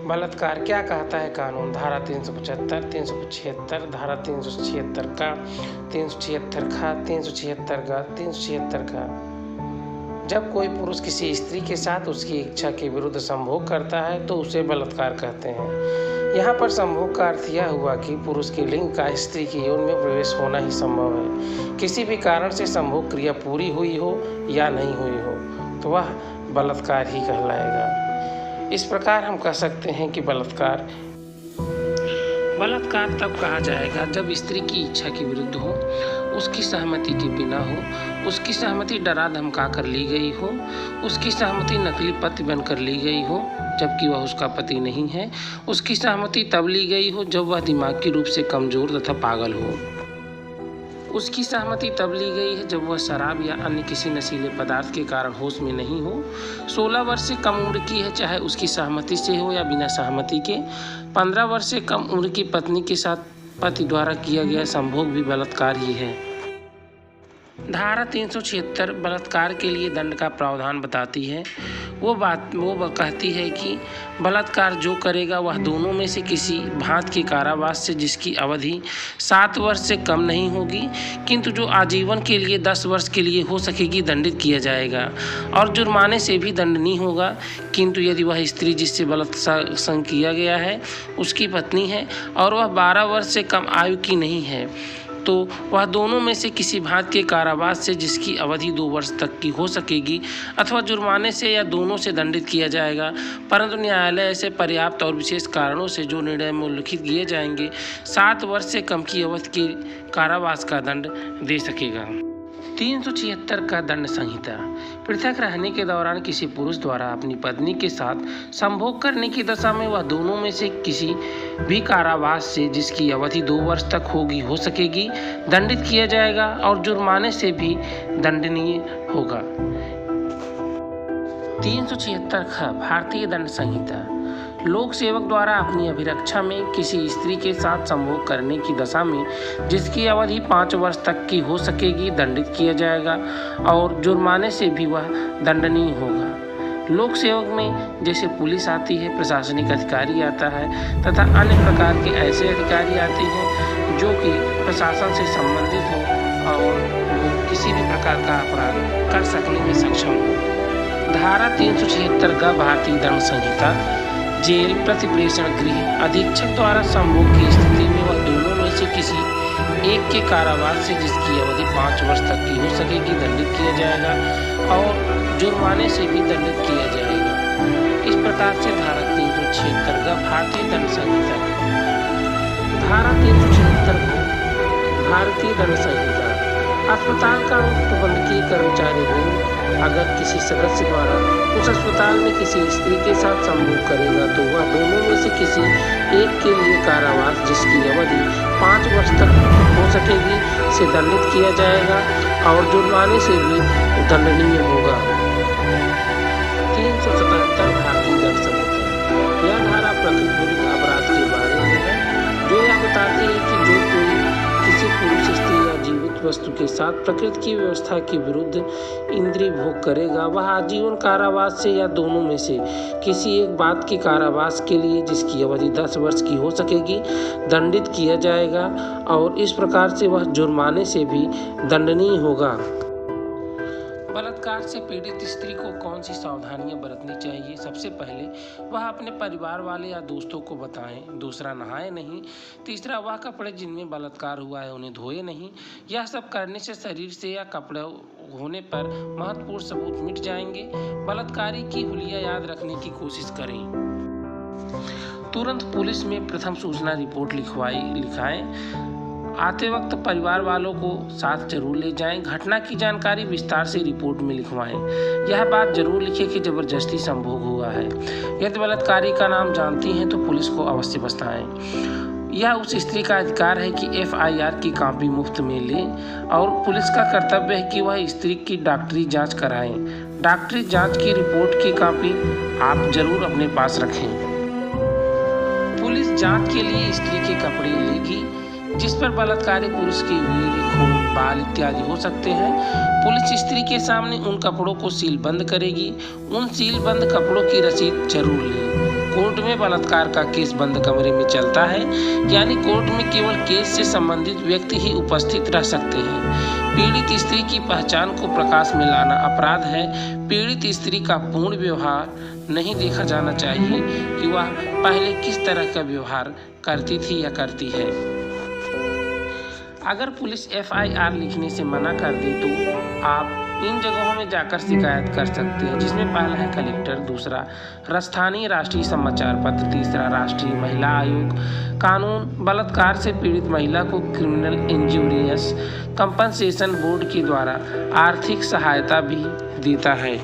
बलात्कार क्या कहता है कानून? धारा 375, 376, धारा 376 का, 376 का, 376 का, 376 का। जब कोई पुरुष किसी स्त्री के साथ उसकी इच्छा के विरुद्ध संभोग करता है तो उसे बलात्कार कहते हैं। यहाँ पर संभोग का अर्थ यह हुआ कि पुरुष के लिंग का स्त्री की यौन में प्रवेश होना ही संभव है। किसी भी कारण से संभोग क्रिया पूरी हुई हो या नहीं हुई हो तो वह बलात्कार ही कहलाएगा। इस प्रकार हम कह सकते हैं कि बलात्कार तब कहा जाएगा जब स्त्री की इच्छा के विरुद्ध हो, उसकी सहमति के बिना हो, उसकी सहमति डरा धमका कर ली गई हो, उसकी सहमति नकली पति बनकर ली गई हो जबकि वह उसका पति नहीं है, उसकी सहमति तब ली गई हो जब वह दिमागी रूप से कमजोर तथा पागल हो, उसकी सहमति तब ली गई है जब वह शराब या अन्य किसी नशीले पदार्थ के कारण होश में नहीं हो, 16 वर्ष से कम उम्र की है चाहे उसकी सहमति से हो या बिना सहमति के, 15 वर्ष से कम उम्र की पत्नी के साथ पति द्वारा किया गया संभोग भी बलात्कार ही है। धारा 376 बलात्कार के लिए दंड का प्रावधान बताती है। वो कहती है कि बलात्कार जो करेगा वह दोनों में से किसी भांति के कारावास से जिसकी अवधि 7 वर्ष से कम नहीं होगी किंतु जो आजीवन के लिए 10 वर्ष के लिए हो सकेगी दंडित किया जाएगा और जुर्माने से भी दंडनीय होगा। किंतु यदि वह स्त्री जिससे बलात्कार किया गया है उसकी पत्नी है और वह 12 वर्ष से कम आयु की नहीं है तो वह दोनों में से किसी भांति के कारावास से जिसकी अवधि 2 वर्ष तक की हो सकेगी अथवा जुर्माने से या दोनों से दंडित किया जाएगा। परंतु न्यायालय ऐसे पर्याप्त और विशेष कारणों से जो निर्णय में उल्लिखित किए जाएंगे 7 वर्ष से कम की अवधि के कारावास का दंड दे सकेगा। 376 का दंड संहिता। पृथक रहने के दौरान किसी पुरुष द्वारा अपनी पत्नी के साथ संभोग करने की दशा में वह दोनों में से किसी भी कारावास से जिसकी अवधि 2 वर्ष तक हो सकेगी दंडित किया जाएगा और जुर्माने से भी दंडनीय होगा। 376 भारतीय दंड संहिता। लोक सेवक द्वारा अपनी अभिरक्षा में किसी स्त्री के साथ संभोग करने की दशा में जिसकी अवधि 5 वर्ष तक की हो सकेगी दंडित किया जाएगा और जुर्माने से भी वह दंडनीय होगा। लोक सेवक में जैसे पुलिस आती है, प्रशासनिक अधिकारी आता है तथा अन्य प्रकार के ऐसे अधिकारी आते हैं जो कि प्रशासन से संबंधित हो और किसी भी प्रकार का अपराध कर सकने में सक्षम हो। धारा 376 का भारतीय दंड संहिता। जेल, प्रतिप्रेषण गृह अधीक्षक द्वारा संभोग की स्थिति में वह दोनों में से किसी एक के कारावास से जिसकी अवधि 5 वर्ष तक की हो सकेगी दंडित किया जाएगा और जुर्माने से भी दंडित किया जाएगा। इस प्रकार से धारा 376 का भारतीय दंड संहिता। धारा 376 भारतीय दंड संहिता। अस्पताल का प्रबंधकीय कर्मचारी वृंद अगर किसी सदस्य द्वारा उस अस्पताल में किसी स्त्री के साथ संभोग करेगा तो वह दोनों में से किसी एक के लिए कारावास जिसकी अवधि 5 वर्ष तक हो सकेगी से दंडित किया जाएगा और जुर्माने से भी दंडनीय होगा। 377 भारतीय दंड संहिता। यह धारा प्रकृति विरुद्ध अपराध के बारे में है जो यह बताती है कि जो कोई किसी पुरुष, स्त्री या जीवित वस्तु के साथ प्रकृति की व्यवस्था के विरुद्ध इंद्रिय भोग करेगा वह आजीवन कारावास से या दोनों में से किसी एक बात के कारावास के लिए जिसकी अवधि 10 वर्ष की हो सकेगी दंडित किया जाएगा और इस प्रकार से वह जुर्माने से भी दंडनीय होगा। बलात्कार से पीड़ित स्त्री को कौन सी सावधानियां बरतनी चाहिए? सबसे पहले वह अपने परिवार वाले या दोस्तों को बताएं। दूसरा, नहाए नहीं। तीसरा, वह कपड़े जिनमें बलात्कार हुआ है उन्हें धोए नहीं। यह सब करने से शरीर से या कपड़े होने पर महत्वपूर्ण सबूत मिट जाएंगे। बलात्कारी की हुलिया याद रखने की कोशिश करें। तुरंत पुलिस में प्रथम सूचना रिपोर्ट लिखाएं। आते वक्त परिवार वालों को साथ जरूर ले जाएं। घटना की जानकारी विस्तार से रिपोर्ट में लिखवाएं। यह बात जरूर लिखें कि जबरदस्ती संभोग हुआ है। यदि बलात्कारी का नाम जानती हैं तो पुलिस को अवश्य बताएं। यह उस स्त्री का अधिकार है कि FIR की कॉपी मुफ्त में ले और पुलिस का कर्तव्य है कि वह स्त्री की डॉक्टरी जांच कराएं। डॉक्टरी जांच की रिपोर्ट की कॉपी आप जरूर अपने पास रखें। पुलिस जांच के लिए स्त्री के कपड़े लेगी जिस पर बलात्कारी पुरुष की वीर, खून, बाल इत्यादि हो सकते हैं। पुलिस स्त्री के सामने उन कपड़ों को सीलबंद करेगी। उन सीलबंद कपड़ों की रसीद जरूर लें। कोर्ट में बलात्कार का केस बंद कमरे में चलता है, यानी कोर्ट में केवल केस से संबंधित व्यक्ति ही उपस्थित रह सकते हैं। पीड़ित स्त्री की पहचान को प्रकाश में लाना अपराध है। पीड़ित स्त्री का पूर्ण व्यवहार नहीं देखा जाना चाहिए कि वह पहले किस तरह का व्यवहार करती थी या करती है। अगर पुलिस FIR लिखने से मना कर दे तो आप इन जगहों में जाकर शिकायत कर सकते हैं, जिसमें पहला है कलेक्टर, दूसरा स्थानीय राष्ट्रीय समाचार पत्र, तीसरा राष्ट्रीय महिला आयोग। कानून बलात्कार से पीड़ित महिला को क्रिमिनल इंजूरियस कंपनसेशन बोर्ड के द्वारा आर्थिक सहायता भी देता है।